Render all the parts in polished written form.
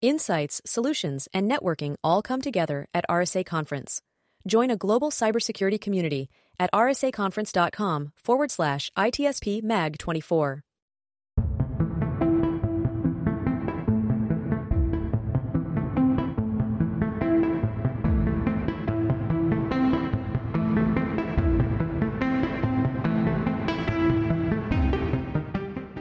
Insights, solutions, and networking all come together at RSA Conference. Join a global cybersecurity community at rsaconference.com/ITSP Mag 24.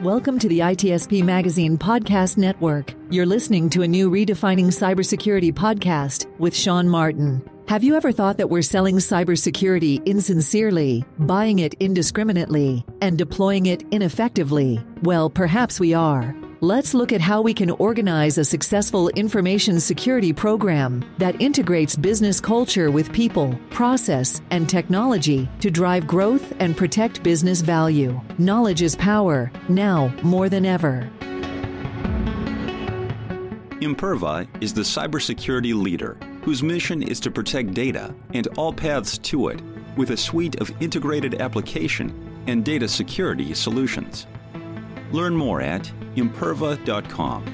Welcome to the ITSP Magazine Podcast Network. You're listening to a new Redefining CyberSecurity Podcast with Shawn Martin. Have you ever thought that we're selling cybersecurity insincerely, buying it indiscriminately, and deploying it ineffectively? Well, perhaps we are. Let's look at how we can organize a successful information security program that integrates business culture with people, process, and technology to drive growth and protect business value. Knowledge is power, now more than ever. Imperva is the cybersecurity leader whose mission is to protect data and all paths to it with a suite of integrated application and data security solutions. Learn more at imperva.com.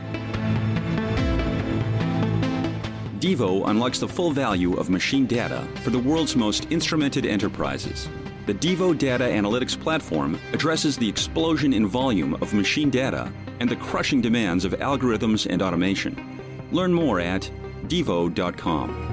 Devo unlocks the full value of machine data for the world's most instrumented enterprises. The Devo Data Analytics Platform addresses the explosion in volume of machine data and the crushing demands of algorithms and automation. Learn more at devo.com.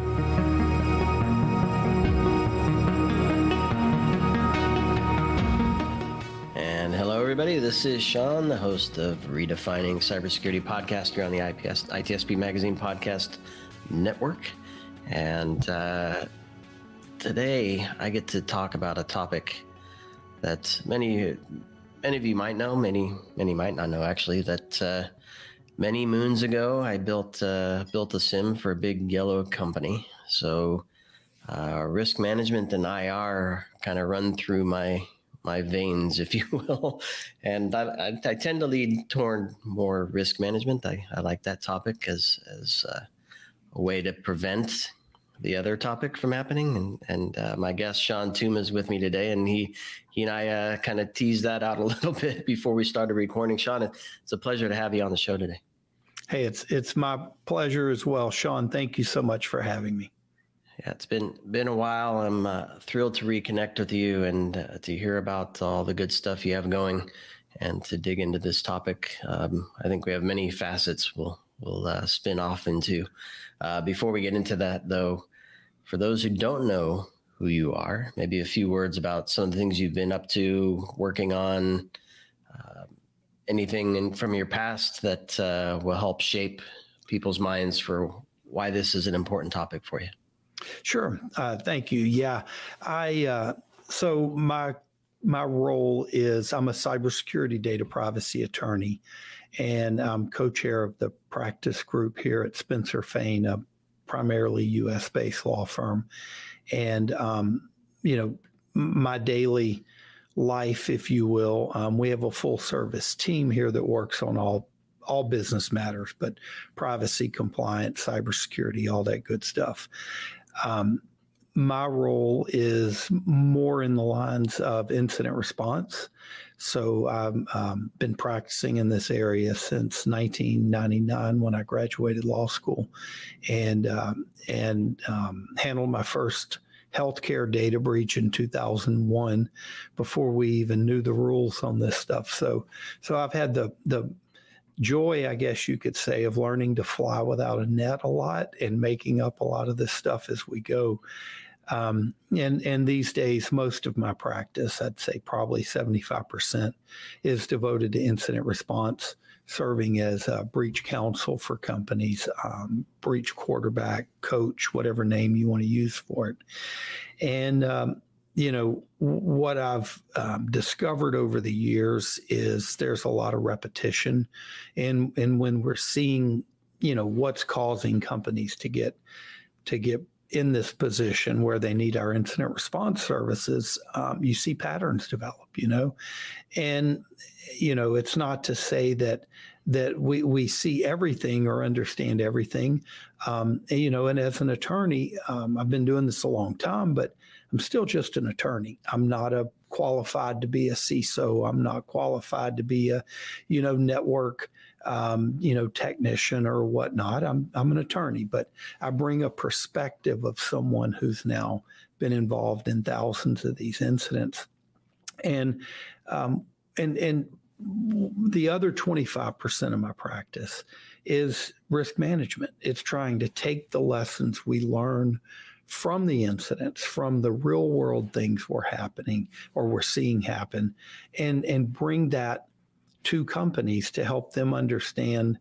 Everybody, this is Shawn, the host of Redefining CyberSecurity Podcast here on the ITSP Magazine Podcast Network. And today I get to talk about a topic that many of you might know, many might not know actually, that many moons ago I built a SIM for a big yellow company. So risk management and IR kind of run through my veins, if you will. And I tend to lead toward more risk management. I like that topic as a way to prevent the other topic from happening. And my guest, Shawn Tuma, is with me today. And he and I kind of teased that out a little bit before we started recording. Shawn, it's a pleasure to have you on the show today. Hey, it's my pleasure as well. Shawn, thank you so much for having me. Yeah, it's been a while. I'm thrilled to reconnect with you and to hear about all the good stuff you have going and to dig into this topic. I think we have many facets we'll spin off into. Before we get into that, though, for those who don't know who you are, maybe a few words about some of the things you've been up to, working on, anything from your past that will help shape people's minds for why this is an important topic for you. Sure. Thank you. Yeah. So my role is I'm a cybersecurity data privacy attorney, and I'm co-chair of the practice group here at Spencer Fane, a primarily U.S.-based law firm. And, my daily life, if you will, we have a full service team here that works on all business matters, but privacy, compliance, cybersecurity, all that good stuff. My role is more in the lines of incident response. So I've been practicing in this area since 1999 when I graduated law school, and handled my first healthcare data breach in 2001 before we even knew the rules on this stuff. So I've had the joy, I guess you could say, of learning to fly without a net a lot and making up a lot of this stuff as we go. And these days, most of my practice, I'd say probably 75%, is devoted to incident response, serving as a breach counsel for companies, breach quarterback, coach, whatever name you want to use for it. And what I've discovered over the years is there's a lot of repetition. And when we're seeing, what's causing companies to get in this position where they need our incident response services, you see patterns develop, and, it's not to say that we see everything or understand everything. And as an attorney, I've been doing this a long time, but I'm still just an attorney. I'm not qualified to be a CISO. I'm not qualified to be a, network technician or whatnot. I'm an attorney, but I bring a perspective of someone who's now been involved in thousands of these incidents. And the other 25% of my practice is risk management. It's trying to take the lessons we learn from the incidents, from the real world things we're seeing happen, and bring that to companies to help them understand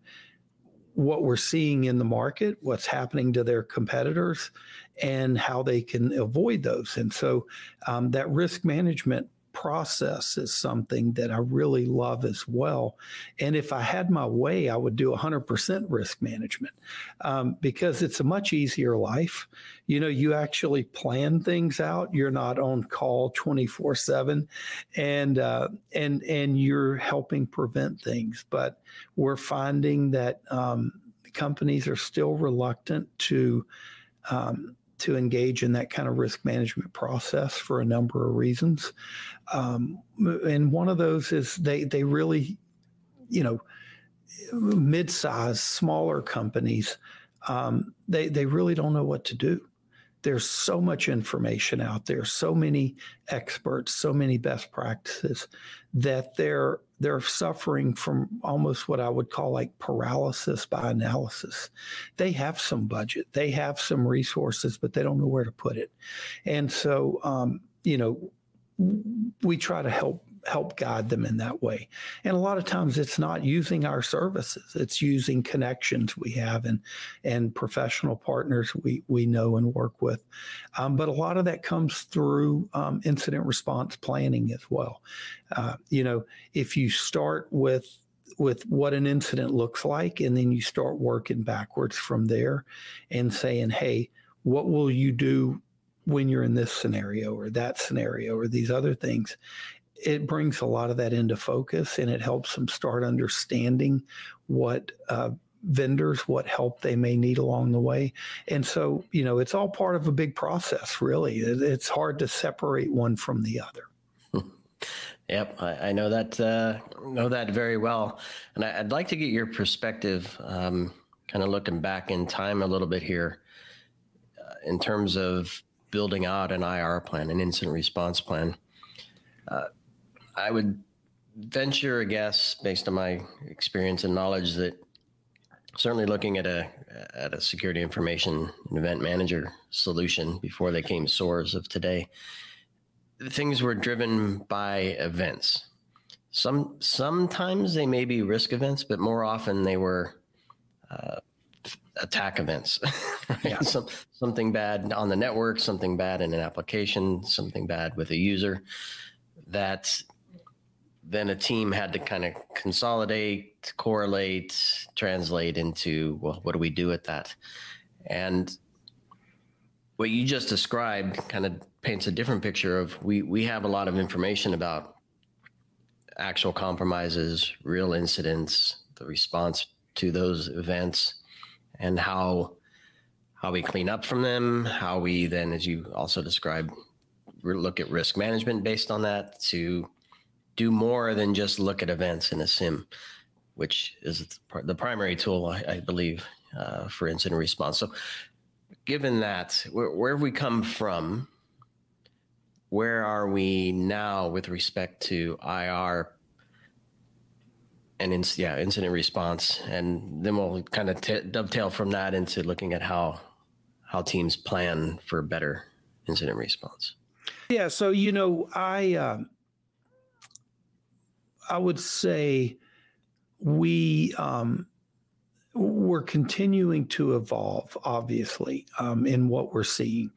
what we're seeing in the market, what's happening to their competitors, and how they can avoid those. And so that risk management process is something that I really love as well. And if I had my way, I would do 100% risk management because it's a much easier life. You actually plan things out. You're not on call 24/7, and you're helping prevent things. But we're finding that companies are still reluctant to engage in that kind of risk management process for a number of reasons. And one of those is they really, mid-sized, smaller companies, they really don't know what to do. There's so much information out there, so many experts, so many best practices that they're suffering from almost what I would call like paralysis by analysis. They have some budget, they have some resources, but they don't know where to put it. And so, we try to help guide them in that way. And a lot of times it's not using our services, it's using connections we have and professional partners we know and work with. But a lot of that comes through incident response planning as well. If you start with what an incident looks like, and then you start working backwards from there and saying, hey, what will you do when you're in this scenario or that scenario or these other things? It brings a lot of that into focus, and it helps them start understanding what vendors, what help they may need along the way. And so, it's all part of a big process, really. It's hard to separate one from the other. Yep, I know that very well. And I'd like to get your perspective, kind of looking back in time a little bit here, in terms of building out an IR plan, an incident response plan. I would venture a guess, based on my experience and knowledge, that certainly looking at a security information and event manager solution before they came SOARs of today, things were driven by events. Sometimes they may be risk events, but more often they were attack events. Right? Yeah. Something bad on the network, something bad in an application, something bad with a user, that then a team had to kind of consolidate, correlate, translate into, well, what do we do with that? And what you just described kind of paints a different picture of we have a lot of information about actual compromises, real incidents, the response to those events, and how we clean up from them, how we then, as you also described, look at risk management based on that, to do more than just look at events in a SIM, which is the primary tool, I believe, for incident response. So given that, where have we come from? Where are we now with respect to IR and incident response? And then we'll kind of dovetail from that into looking at how teams plan for better incident response. Yeah. So, I would say we're continuing to evolve, obviously, in what we're seeing.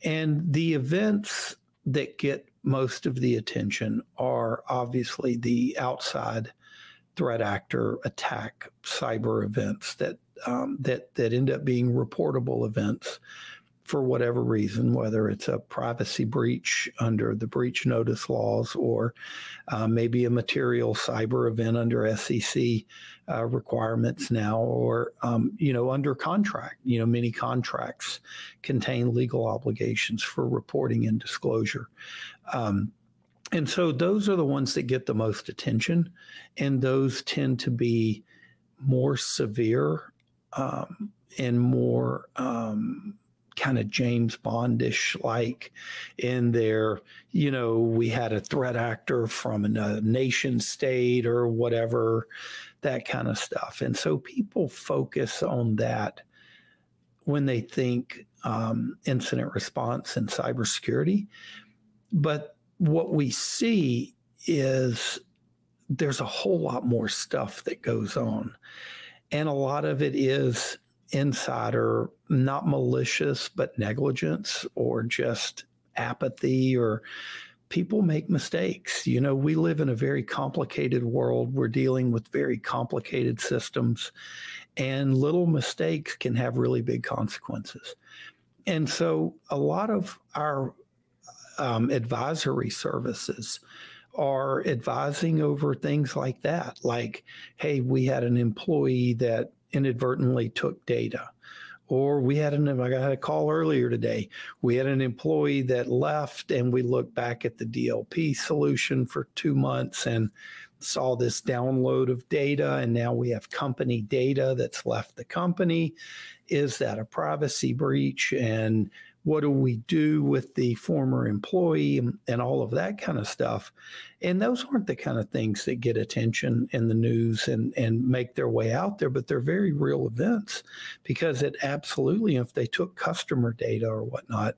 And the events that get most of the attention are obviously the outside threat actor attack cyber events that end up being reportable events for whatever reason, whether it's a privacy breach under the breach notice laws or maybe a material cyber event under SEC requirements now, or, under contract. Many contracts contain legal obligations for reporting and disclosure. And so those are the ones that get the most attention, and those tend to be more severe and more kind of James Bondish like in their, we had a threat actor from a nation state or whatever, that kind of stuff. And so people focus on that when they think incident response and cybersecurity. But what we see is there's a whole lot more stuff that goes on. And a lot of it is insider, not malicious, but negligence or just apathy, or people make mistakes. We live in a very complicated world. We're dealing with very complicated systems, and little mistakes can have really big consequences. And so a lot of our advisory services are advising over things like that. Like, hey, we had an employee that inadvertently took data. Or I had a call earlier today. We had an employee that left, and we looked back at the DLP solution for 2 months and saw this download of data, and now we have company data that's left the company. Is that a privacy breach? And what do we do with the former employee and all of that kind of stuff? And those aren't the kind of things that get attention in the news and make their way out there, but they're very real events, because it absolutely, if they took customer data or whatnot,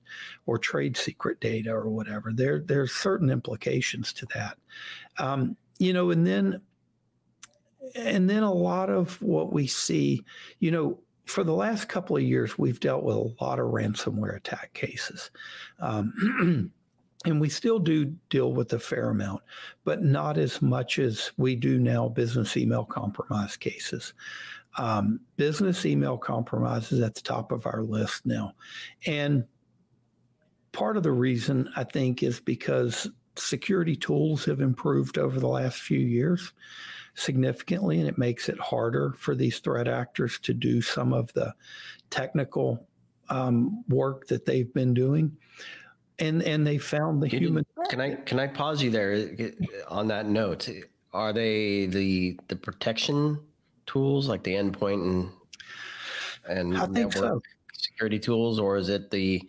or trade secret data or whatever, there's certain implications to that. And then a lot of what we see, for the last couple of years, we've dealt with a lot of ransomware attack cases. And we still do deal with a fair amount, but not as much as we do now business email compromise cases. Business email compromise is at the top of our list now. And part of the reason, I think, is because security tools have improved over the last few years significantly, and it makes it harder for these threat actors to do some of the technical work that they've been doing. And they found the human. Can I pause you there on that note? Are they the protection tools like the endpoint and I think network security tools, or is it the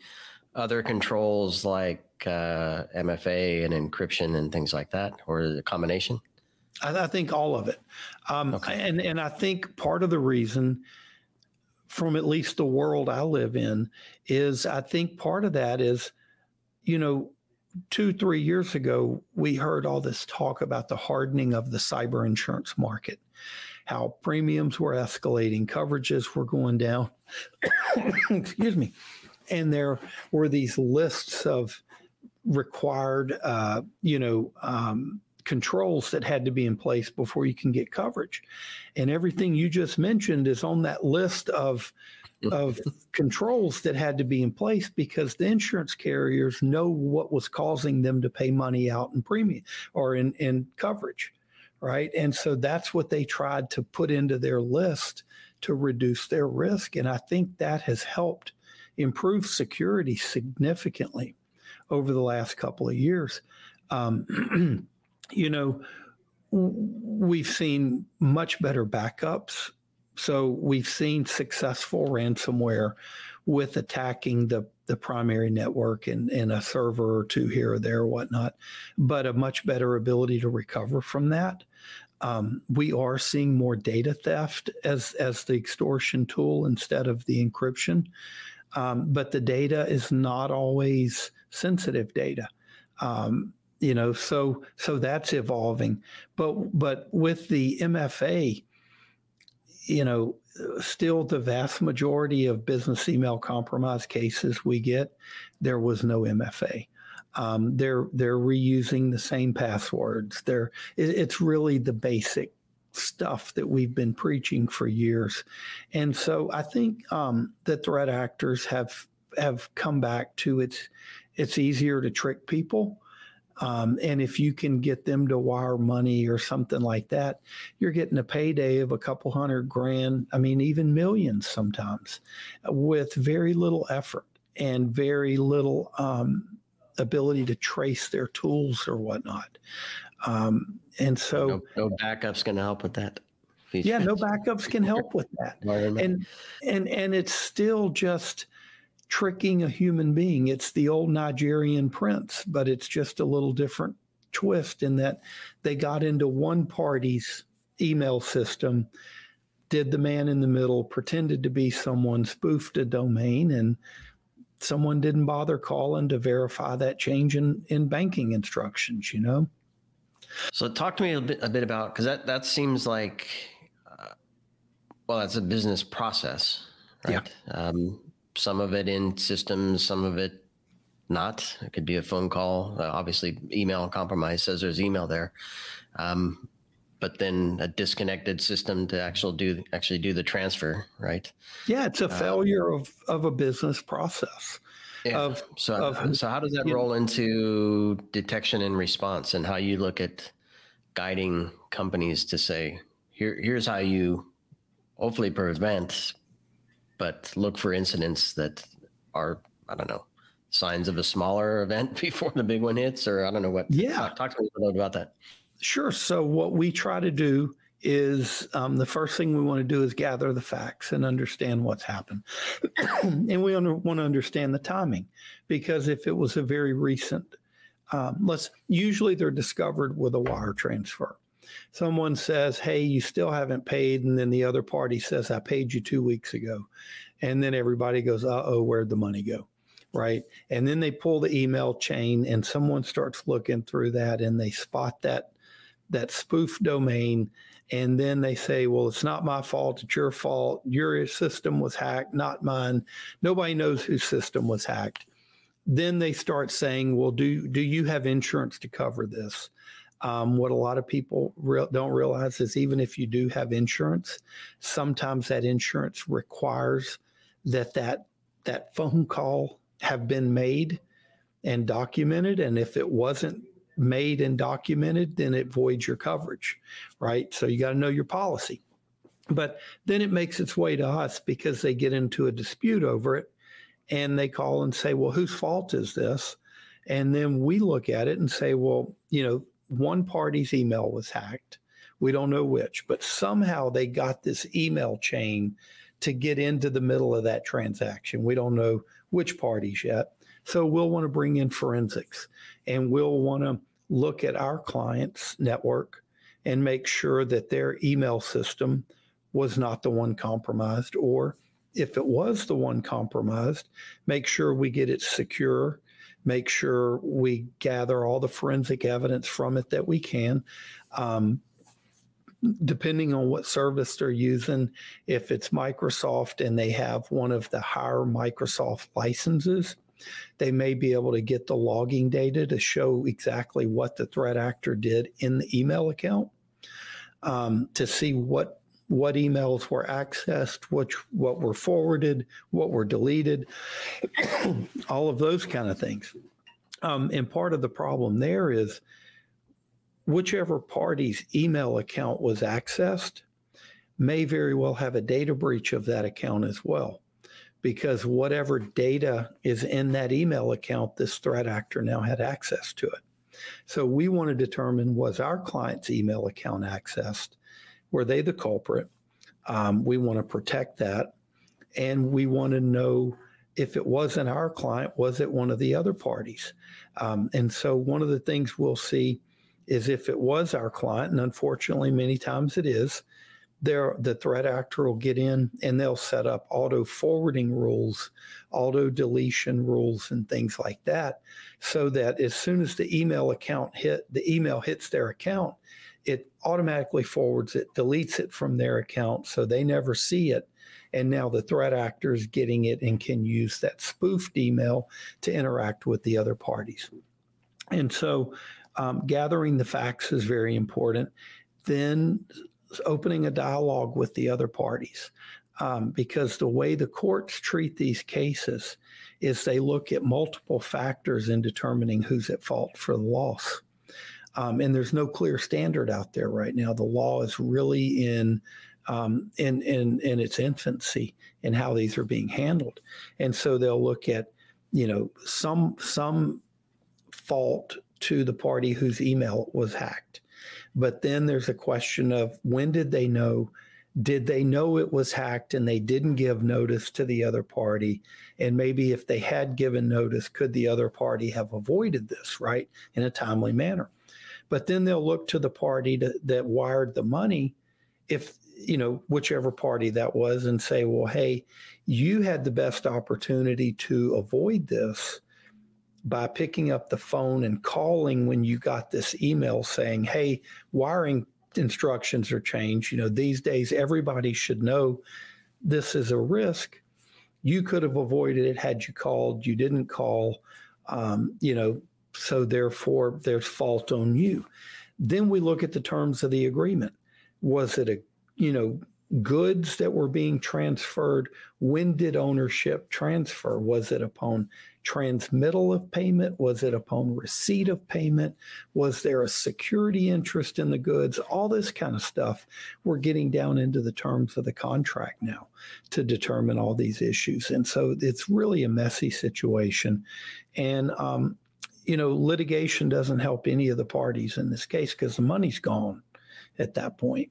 other controls like MFA and encryption and things like that, or is it a combination? I think all of it. Okay. And I think part of the reason, from at least the world I live in, is I think part of that is, 2-3 years ago, we heard all this talk about the hardening of the cyber insurance market, how premiums were escalating, coverages were going down. Excuse me. And there were these lists of required, controls that had to be in place before you can get coverage. And everything you just mentioned is on that list of controls that had to be in place, because the insurance carriers know what was causing them to pay money out in premium or in coverage, right? And so that's what they tried to put into their list to reduce their risk. And I think that has helped improve security significantly over the last couple of years. We've seen much better backups. So we've seen successful ransomware with attacking the primary network and a server or two here or there or whatnot, but a much better ability to recover from that. We are seeing more data theft as the extortion tool instead of the encryption. But the data is not always sensitive data. So that's evolving. But with the MFA, still the vast majority of business email compromise cases we get, there was no MFA. They're reusing the same passwords. It's really the basic stuff that we've been preaching for years. And so I think the threat actors have come back to it's easier to trick people. And if you can get them to wire money or something like that, you're getting a payday of a couple $100,000, even millions sometimes, with very little effort and very little ability to trace their tools or whatnot. And so no backup's going to help with that. Yeah, no backups can help with that. And it's still just tricking a human being. It's the old Nigerian prince, but it's just a little different twist in that they got into one party's email system, did the man in the middle, pretended to be someone, spoofed a domain, and someone didn't bother calling to verify that change in banking instructions, So talk to me a bit about, because that seems like, that's a business process, right? Yeah. Some of it in systems, some of it not. It could be a phone call. Obviously, email compromise says there's email there, but then a disconnected system to actually do the transfer, right? Yeah, it's a failure of a business process. Yeah. So how does that roll into detection and response, and how you look at guiding companies to say, here's how you hopefully prevent, but look for incidents that are, I don't know, signs of a smaller event before the big one hits, or I don't know what. Yeah. Talk to me a little bit about that. Sure. So what we try to do is the first thing we want to do is gather the facts and understand what's happened. And we want to understand the timing, because if it was a very recent, usually they're discovered with a wire transfer. Someone says, hey, you still haven't paid. And then the other party says, I paid you 2 weeks ago. And then everybody goes, uh-oh, where'd the money go? Right. And then they pull the email chain and someone starts looking through that and they spot that spoof domain. And then they say, well, it's not my fault. It's your fault. Your system was hacked, not mine. Nobody knows whose system was hacked. Then they start saying, well, do you have insurance to cover this? What a lot of people don't realize is even if you do have insurance, sometimes that insurance requires that phone call have been made and documented. And if it wasn't made and documented, then it voids your coverage, right? So you got to know your policy. But then it makes its way to us because they get into a dispute over it and they call and say, well, whose fault is this? And then we look at it and say, well, one party's email was hacked. We don't know which, but somehow they got this email chain to get into the middle of that transaction. We don't know which parties yet. So we'll want to bring in forensics and we'll want to look at our client's network and make sure that their email system was not the one compromised, or if it was the one compromised, make sure we get it secure, make sure we gather all the forensic evidence from it that we can. Depending on what service they're using, if it's Microsoft and they have one of the higher Microsoft licenses, they may be able to get the logging data to show exactly what the threat actor did in the email account, to see what emails were accessed, what were forwarded, what were deleted, all of those kind of things. And part of the problem there is whichever party's email account was accessed may very well have a data breach of that account as well, because whatever data is in that email account, this threat actor now had access to it. So we want to determine, was our client's email account accessed? Were they the culprit? We want to protect that. And we want to know, if it wasn't our client, was it one of the other parties? And so one of the things we'll see is if it was our client, and unfortunately many times it is, the threat actor will get in and they'll set up auto forwarding rules, auto deletion rules, and things like that, so that as soon as the email hits their account, it automatically forwards it, deletes it from their account, so they never see it. And now the threat actor is getting it and can use that spoofed email to interact with the other parties. And so gathering the facts is very important. Then opening a dialogue with the other parties, because the way the courts treat these cases is they look at multiple factors in determining who's at fault for the loss. And there's no clear standard out there right now. The law is really in its infancy in how these are being handled. And so they'll look at, some fault to the party whose email was hacked. But then there's a question of, when did they know Did they know it was hacked and they didn't give notice to the other party? And maybe if they had given notice, could the other party have avoided this, right, in a timely manner? But then they'll look to the party that wired the money, if, whichever party that was, and say, well, hey, you had the best opportunity to avoid this by picking up the phone and calling when you got this email saying, hey, wiring instructions are changed. These days, everybody should know this is a risk. You could have avoided it had you called. You didn't call, so therefore there's fault on you. Then we look at the terms of the agreement. Was it goods that were being transferred? When did ownership transfer? Was it upon transmittal of payment? Was it upon receipt of payment? Was there a security interest in the goods? All this kind of stuff. We're getting down into the terms of the contract now to determine all these issues. And so it's really a messy situation. And, litigation doesn't help any of the parties in this case because the money's gone at that point.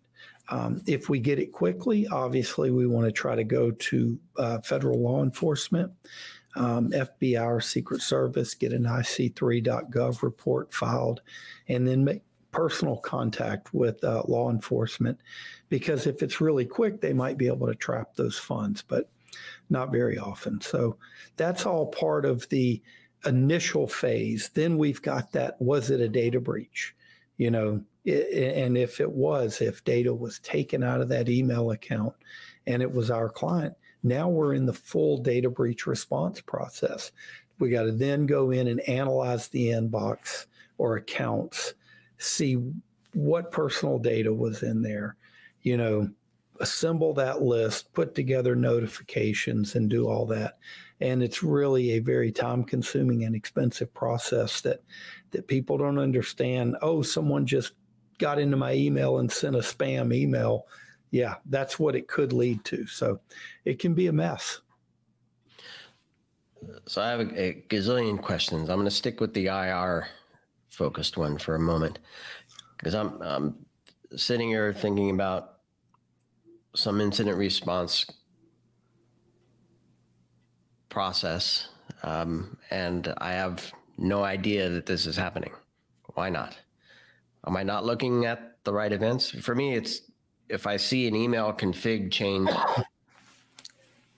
If we get it quickly, obviously we want to try to go to federal law enforcement, FBI or Secret Service, get an IC3.gov report filed, and then make personal contact with law enforcement. Because if it's really quick, they might be able to trap those funds, but not very often. So that's all part of the initial phase. Then we've got that, was it a data breach? And if it was, if data was taken out of that email account and it was our client, now we're in the full data breach response process. We got to then go in and analyze the inbox or accounts, see what personal data was in there, assemble that list, put together notifications and do all that. And it's really a very time-consuming and expensive process that people don't understand. Oh, someone just got into my email and sent a spam email. Yeah, that's what it could lead to. So it can be a mess. So I have a gazillion questions. I'm going to stick with the IR-focused one for a moment because I'm sitting here thinking about some incident response process, and I have no idea that this is happening. Why not? Am I not looking at the right events? For me, it's if I see an email config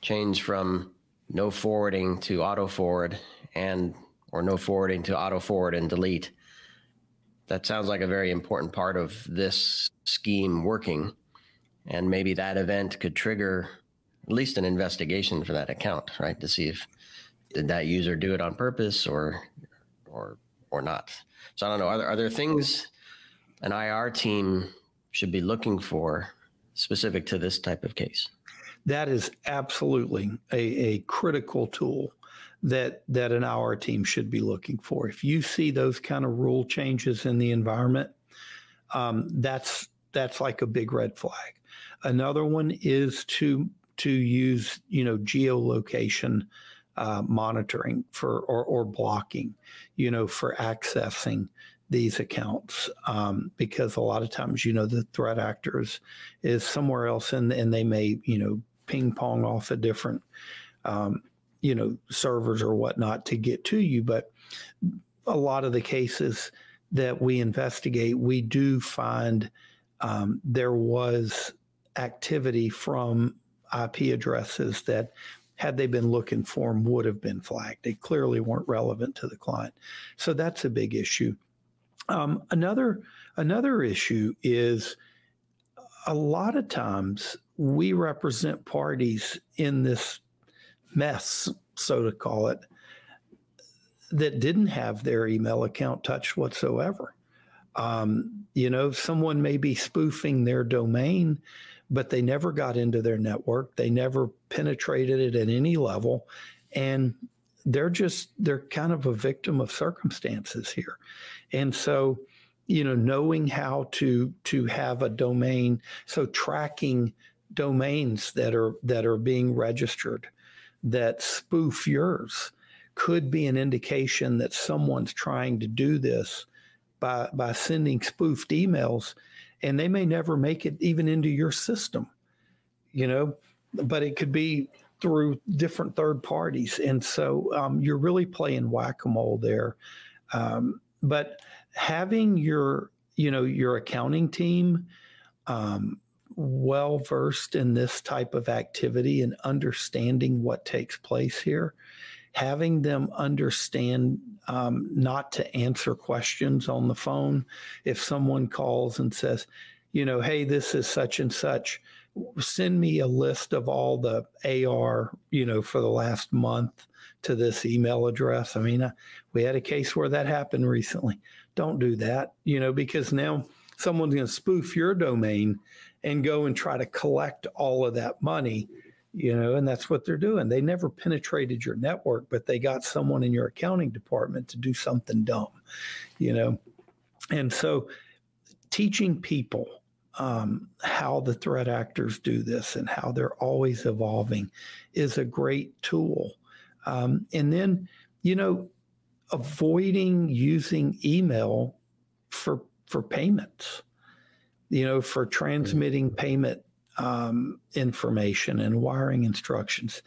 change from no forwarding to auto forward or no forwarding to auto forward and delete. That sounds like a very important part of this scheme working. And maybe that event could trigger at least an investigation for that account, right? To see if did that user do it on purpose or not. So I don't know. Are there things an IR team should be looking for specific to this type of case? That is absolutely a critical tool that an IR team should be looking for. If you see those kind of rule changes in the environment, that's like a big red flag. Another one is to use geolocation monitoring or blocking, for accessing these accounts, because a lot of times the threat actors is somewhere else and they may ping pong off a different servers or whatnot to get to you. But a lot of the cases that we investigate, we do find there was activity from IP addresses that, had they been looking for them, would have been flagged. They clearly weren't relevant to the client. So that's a big issue. Another issue is a lot of times we represent parties in this mess, so to call it, that didn't have their email account touched whatsoever. Someone may be spoofing their domain, but they never got into their network. They never penetrated it at any level. And they're kind of a victim of circumstances here. And so, knowing how to have a domain, so tracking domains that are being registered that spoof yours could be an indication that someone's trying to do this by sending spoofed emails, and they may never make it even into your system. but it could be through different third parties. And so you're really playing whack-a-mole there. But having your accounting team well-versed in this type of activity and understanding what takes place here, having them understand not to answer questions on the phone. If someone calls and says, hey, this is such and such, send me a list of all the AR, for the last month to this email address. I mean, we had a case where that happened recently. Don't do that, because now someone's going to spoof your domain and go and try to collect all of that money, and that's what they're doing. They never penetrated your network, but they got someone in your accounting department to do something dumb, And so teaching people how the threat actors do this and how they're always evolving is a great tool. And then, avoiding using email for payments, for transmitting payment information and wiring instructions,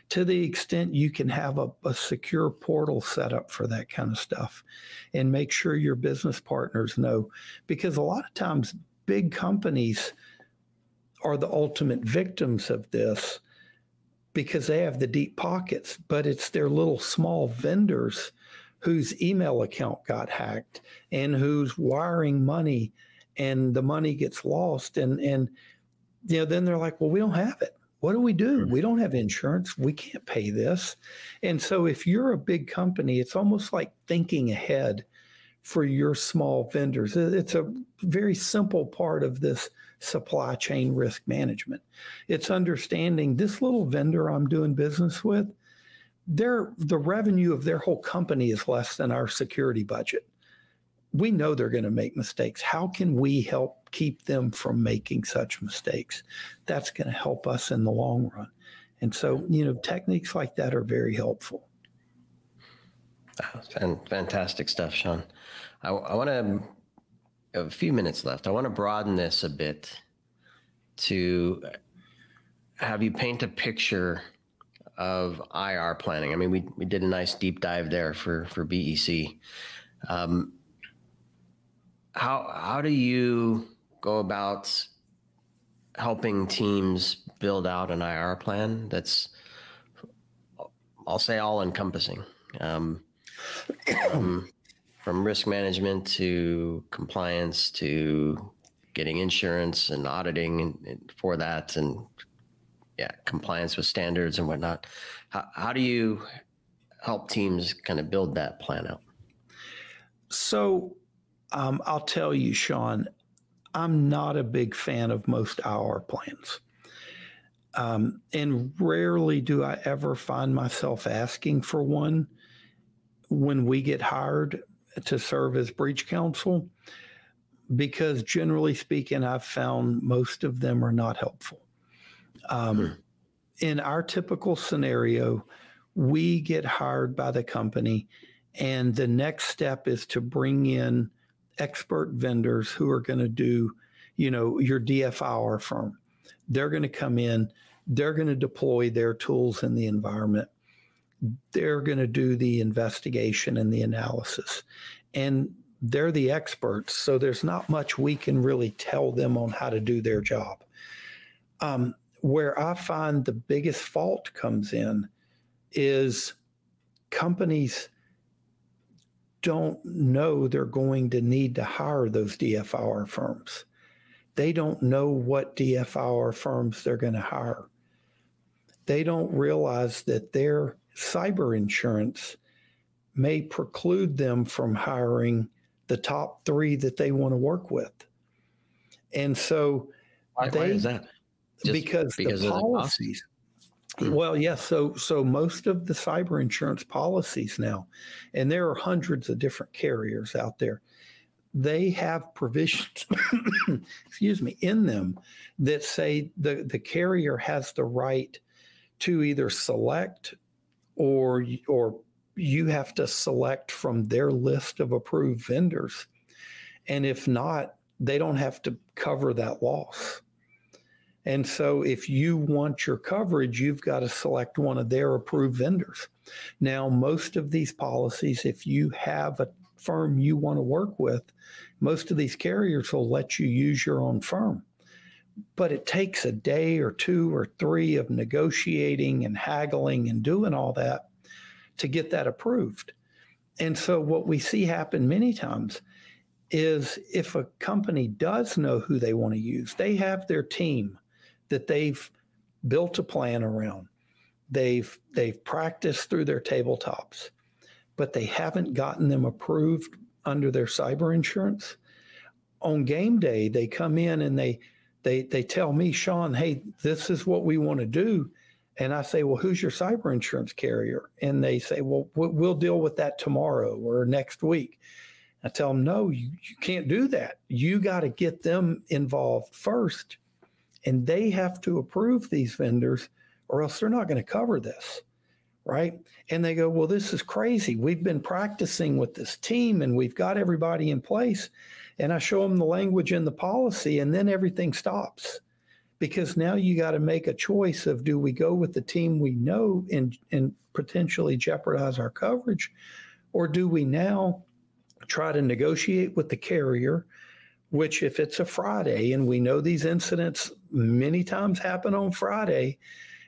to the extent you can have a secure portal set up for that kind of stuff, and make sure your business partners know, because a lot of times big companies are the ultimate victims of this because they have the deep pockets, but it's their little small vendors whose email account got hacked and who's wiring money, and the money gets lost. And then they're like, well, we don't have it. What do? We don't have insurance. We can't pay this. And so if you're a big company, it's almost like thinking ahead for your small vendors. It's a very simple part of this supply chain risk management. It's understanding this little vendor I'm doing business with, the revenue of their whole company is less than our security budget. We know they're going to make mistakes. How can we help keep them from making such mistakes? That's going to help us in the long run. And so, techniques like that are very helpful. Fantastic stuff, Shawn. I want to have a few minutes left. I want to broaden this a bit to have you paint a picture of IR planning. I mean, we did a nice deep dive there for BEC. How do you go about helping teams build out an IR plan that's, I'll say, all encompassing? From risk management to compliance to getting insurance and auditing and for that, and compliance with standards and whatnot. How do you help teams kind of build that plan out? So I'll tell you, Shawn, I'm not a big fan of most IR plans. And rarely do I ever find myself asking for one when we get hired to serve as breach counsel, because generally speaking, I've found most of them are not helpful. In our typical scenario, we get hired by the company, and the next step is to bring in expert vendors who are going to do, your DFIR firm. They're going to come in, they're going to deploy their tools in the environment. They're going to do the investigation and the analysis, and they're the experts. So there's not much we can really tell them on how to do their job. Where I find the biggest fault comes in is companies don't know they're going to need to hire those DFIR firms. They don't know what DFIR firms they're going to hire. They don't realize that their cyber insurance may preclude them from hiring the top 3 that they want to work with. And so why is that? Because the policies. Well, yes. So most of the cyber insurance policies now, and there are hundreds of different carriers out there, they have provisions, in them that say the carrier has the right to either select or you have to select from their list of approved vendors. And if not, they don't have to cover that loss. And so if you want your coverage, you've got to select one of their approved vendors. Now, most of these policies, if you have a firm you want to work with, most of these carriers will let you use your own firm. But it takes a day or 2 or 3 of negotiating and haggling and doing all that to get that approved. And so what we see happen many times is if a company does know who they want to use, they have their team that they've built a plan around. They've practiced through their tabletops, but they haven't gotten them approved under their cyber insurance. On game day, they come in and they tell me, Shawn, hey, this is what we want to do. And I say, well, who's your cyber insurance carrier? And they say, well, we'll deal with that tomorrow or next week. I tell them, no, you can't do that. You got to get them involved first. And they have to approve these vendors or else they're not going to cover this, right? And they go, well, this is crazy. We've been practicing with this team and we've got everybody in place. And I show them the language in the policy and then everything stops. Because now you got to make a choice of, do we go with the team we know and potentially jeopardize our coverage? Or do we now try to negotiate with the carrier, which if it's a Friday, and we know these incidents many times happen on Friday,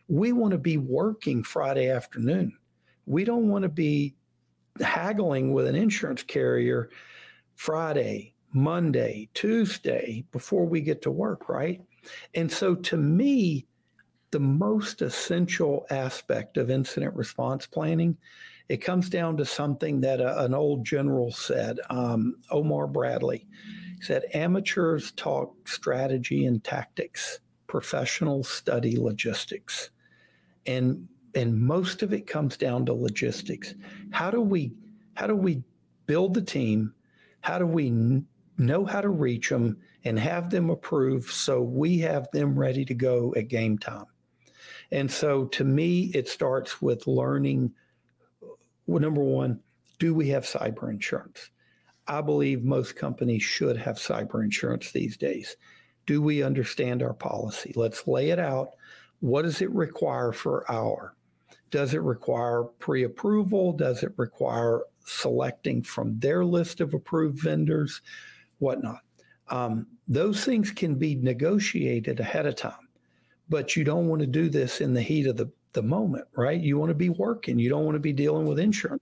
we want to be working Friday afternoon. We don't want to be haggling with an insurance carrier Friday, Monday, Tuesday before we get to work, right? And so to me, the most essential aspect of incident response planning, it comes down to something that an old general said, Omar Bradley said, amateurs talk strategy and tactics, professionals study logistics. And most of it comes down to logistics. How do we build the team? How do we know how to reach them and have them approved so we have them ready to go at game time? And so to me, it starts with learning, well, number one, do we have cyber insurance? I believe most companies should have cyber insurance these days. Do we understand our policy? Let's lay it out. What does it require for our? Does it require pre-approval? Does it require selecting from their list of approved vendors? Whatnot. Those things can be negotiated ahead of time, but you don't want to do this in the heat of the moment, right? You want to be working. You don't want to be dealing with insurance.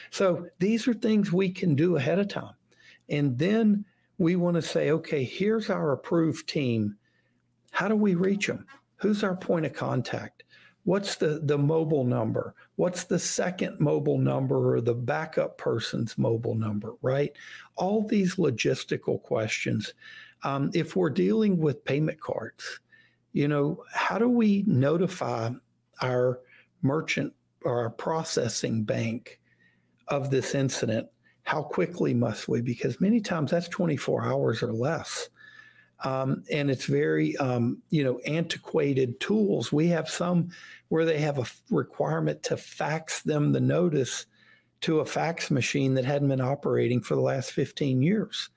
So these are things we can do ahead of time. And then we want to say, okay, here's our approved team. How do we reach them? Who's our point of contact? What's the mobile number? What's the second mobile number or the backup person's mobile number, right? All these logistical questions. If we're dealing with payment cards, how do we notify our merchant or our processing bank of this incident? How quickly must we? Because many times that's 24 hours or less. And it's very, antiquated tools. We have some where they have a requirement to fax them the notice to a fax machine that hadn't been operating for the last 15 years,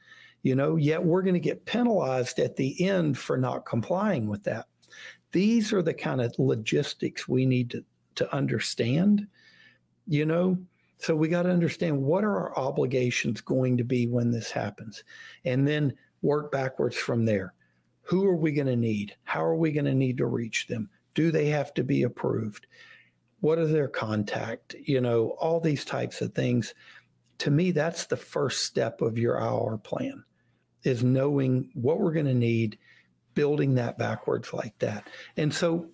yet we're going to get penalized at the end for not complying with that. These are the kind of logistics we need to understand, So we got to understand, what are our obligations going to be when this happens? And then work backwards from there. Who are we going to need? How are we going to need to reach them? Do they have to be approved? What is their contact? All these types of things. To me, that's the first step of your hour plan, is knowing what we're going to need, building that backwards like that. And so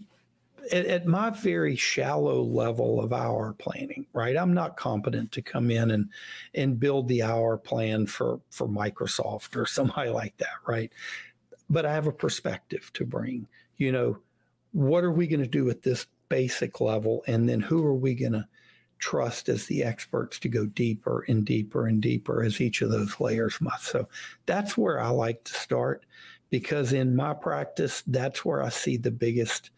at my very shallow level of hour planning, right? I'm not competent to come in and build the hour plan for Microsoft or somebody like that, right? But I have a perspective to bring, what are we going to do at this basic level? And then who are we going to trust as the experts to go deeper and deeper and deeper as each of those layers must? So that's where I like to start, because in my practice, that's where I see the biggest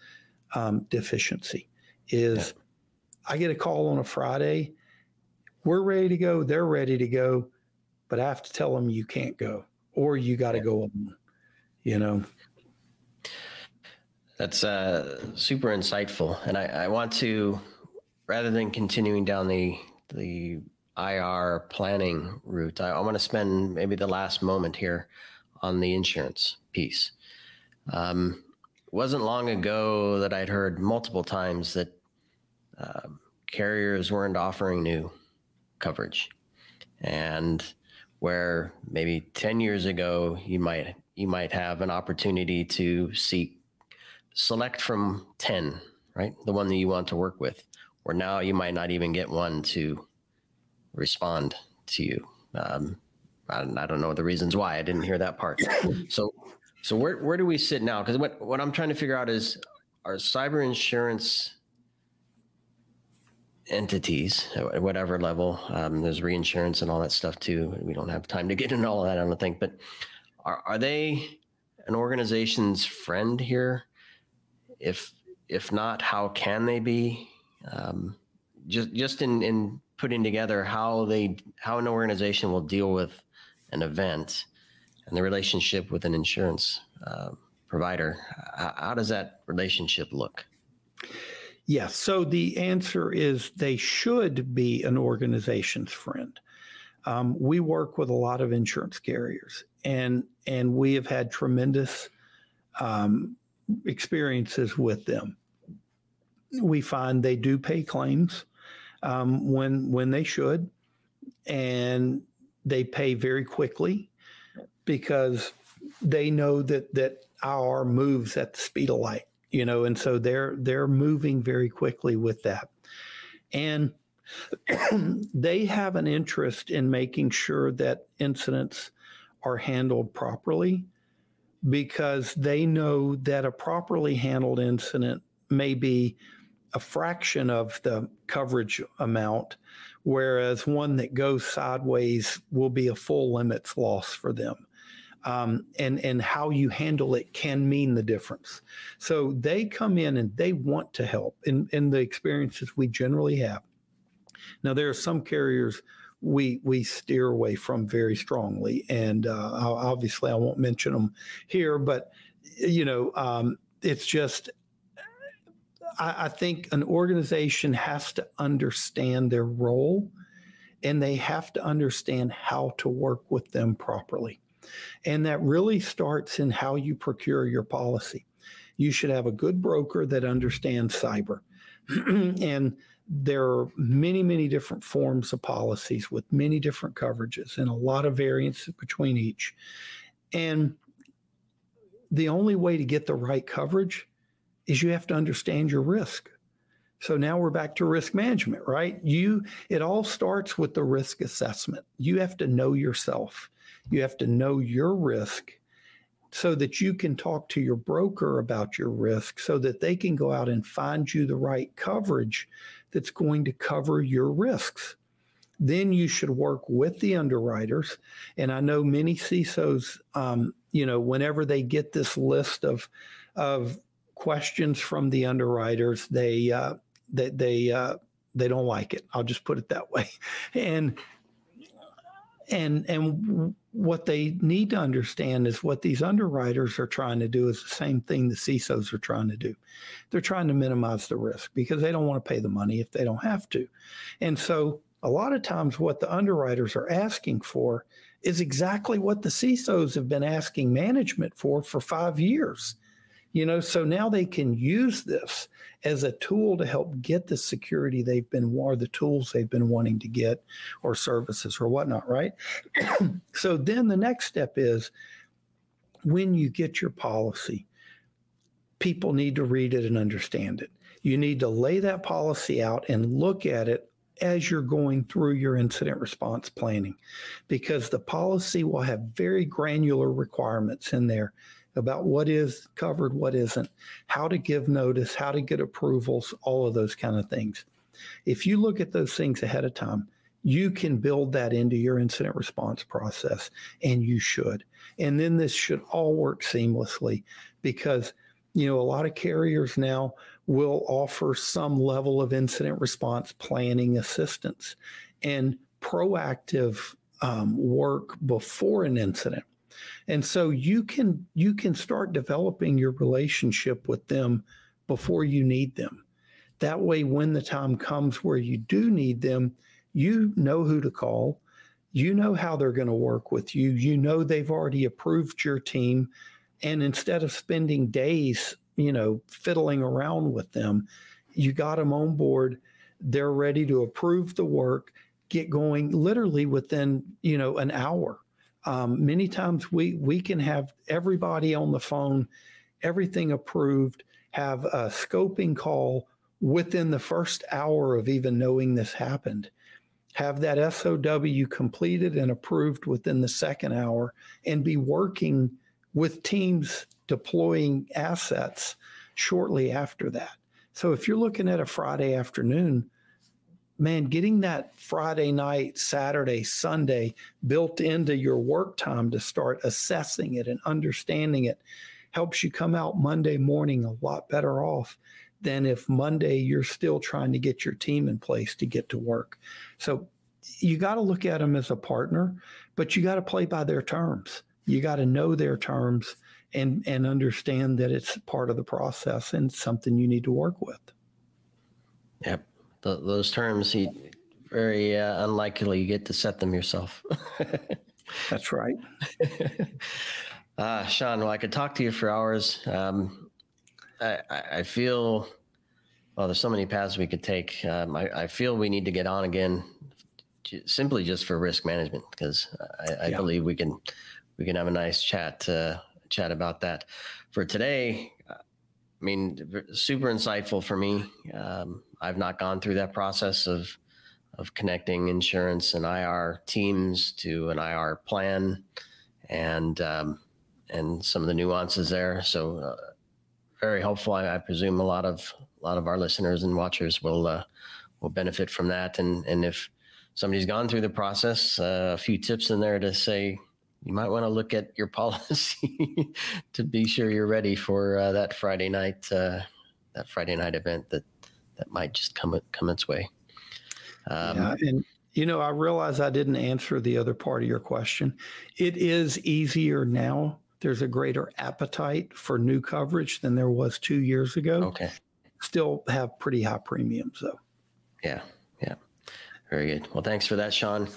deficiency is. I get a call on a Friday. We're ready to go. They're ready to go, but I have to tell them you can't go, or you got to go on, That's super insightful. And I want to, rather than continuing down the IR planning route, I want to spend maybe the last moment here on the insurance piece. It wasn't long ago that I'd heard multiple times that carriers weren't offering new coverage, and where maybe 10 years ago you might have an opportunity to select from 10, right? The one that you want to work with, or now you might not even get one to respond to you. I don't know the reasons why. I didn't hear that part. So where do we sit now? Because what I'm trying to figure out is, are cyber insurance entities at whatever level, there's reinsurance and all that stuff too. We don't have time to get into all of that, I don't think, but are they an organization's friend here? If not, how can they be? Just in putting together how an organization will deal with an event and the relationship with an insurance provider. How does that relationship look? Yeah, so the answer is they should be an organization's friend. We work with a lot of insurance carriers, and we have had tremendous experiences with them. We find they do pay claims when they should, and they pay very quickly because they know that our moves at the speed of light, and so they're moving very quickly with that. And they have an interest in making sure that incidents are handled properly, because they know that a properly handled incident may be a fraction of the coverage amount, whereas one that goes sideways will be a full limits loss for them. And how you handle it can mean the difference. So they come in and they want to help in the experiences we generally have. Now, there are some carriers we steer away from very strongly, and obviously I won't mention them here, but it's just, I think an organization has to understand their role, and they have to understand how to work with them properly. And that really starts in how you procure your policy. You should have a good broker that understands cyber. And there are many, many different forms of policies with many different coverages and a lot of variance between each. And the only way to get the right coverage is you have to understand your risk. So now we're back to risk management, right? It all starts with the risk assessment. You have to know yourself. You have to know your risk so that you can talk to your broker about your risk, so that they can go out and find you the right coverage that's going to cover your risks. Then you should work with the underwriters. And I know many CISOs, whenever they get this list of questions from the underwriters, they don't like it. I'll just put it that way. And what they need to understand is what these underwriters are trying to do is the same thing the CISOs are trying to do. They're trying to minimize the risk because they don't want to pay the money if they don't have to. And so a lot of times what the underwriters are asking for is exactly what the CISOs have been asking management for 5 years. So now they can use this as a tool to help get the security or the tools they've been wanting to get, or services or whatnot, right? So then the next step is, when you get your policy, people need to read it and understand it. You need to lay that policy out and look at it as you're going through your incident response planning, because the policy will have very granular requirements in there about what is covered, what isn't, how to give notice, how to get approvals, all of those kind of things. If you look at those things ahead of time, you can build that into your incident response process, and you should. And then this should all work seamlessly, because, a lot of carriers now will offer some level of incident response planning assistance and proactive work before an incident. And so you can start developing your relationship with them before you need them. That way, when the time comes where you do need them, you know who to call. You know how they're going to work with you. You know they've already approved your team. And instead of spending days, fiddling around with them, you got them on board. They're ready to approve the work, get going literally within, an hour. Many times we can have everybody on the phone, everything approved, have a scoping call within the first hour of even knowing this happened, have that SOW completed and approved within the second hour, and be working with teams deploying assets shortly after that. So if you're looking at a Friday afternoon, man, getting that Friday night, Saturday, Sunday built into your work time to start assessing it and understanding it helps you come out Monday morning a lot better off than if Monday you're still trying to get your team in place to get to work. So you got to look at them as a partner, but you got to play by their terms. You got to know their terms and understand that it's part of the process and something you need to work with. Yep. Those terms, very unlikely you get to set them yourself. That's right. Shawn, well, I could talk to you for hours. I feel, well, there's so many paths we could take. I feel we need to get on again, simply just for risk management, because I believe we can have a nice chat about that. For today, super insightful for me. I've not gone through that process of connecting insurance and IR teams to an IR plan and some of the nuances there. So very helpful. I presume a lot of our listeners and watchers will benefit from that. And if somebody's gone through the process, a few tips in there to say, you might want to look at your policy to be sure you're ready for that Friday night event that might just come its way. And I realize I didn't answer the other part of your question. It is easier now. There's a greater appetite for new coverage than there was 2 years ago. Okay. Still have pretty high premiums though. Yeah. Very good. Well, thanks for that, Shawn.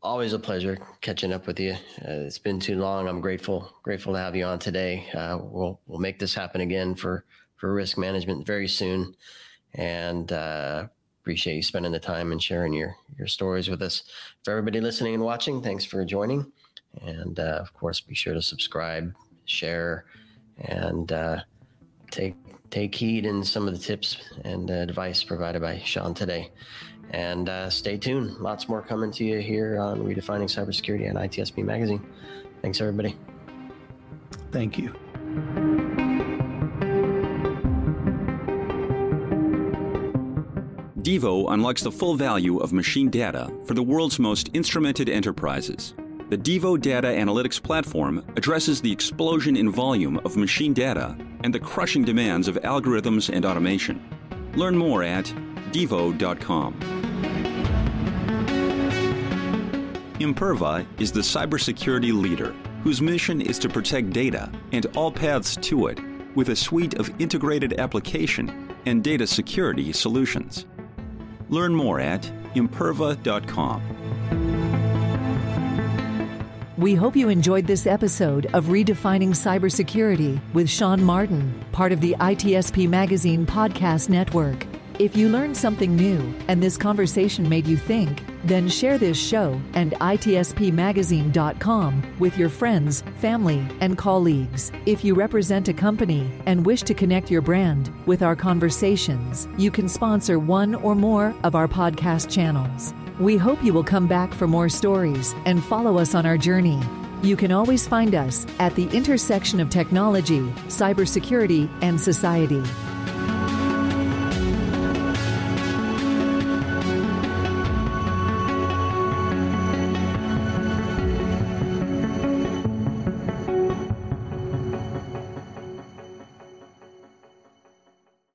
Always a pleasure catching up with you. It's been too long. I'm grateful to have you on today. We'll make this happen again for risk management very soon. And appreciate you spending the time and sharing your stories with us. For everybody listening and watching, thanks for joining. And of course, be sure to subscribe, share, and take heed in some of the tips and advice provided by Shawn today. And stay tuned. Lots more coming to you here on Redefining Cybersecurity on ITSP Magazine. Thanks, everybody. Thank you. Devo unlocks the full value of machine data for the world's most instrumented enterprises. The Devo Data Analytics Platform addresses the explosion in volume of machine data and the crushing demands of algorithms and automation. Learn more at devo.com. Imperva is the cybersecurity leader whose mission is to protect data and all paths to it with a suite of integrated application and data security solutions. Learn more at imperva.com. We hope you enjoyed this episode of Redefining Cybersecurity with Shawn Martin, part of the ITSP Magazine Podcast Network. If you learned something new and this conversation made you think, then share this show and itspmagazine.com with your friends, family, and colleagues. If you represent a company and wish to connect your brand with our conversations, you can sponsor one or more of our podcast channels. We hope you will come back for more stories and follow us on our journey. You can always find us at the intersection of technology, cybersecurity, and society.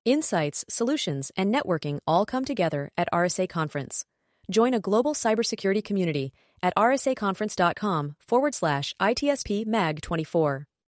Insights, solutions, and networking all come together at RSA Conference. Join a global cybersecurity community at rsaconference.com/ITSP Mag 24.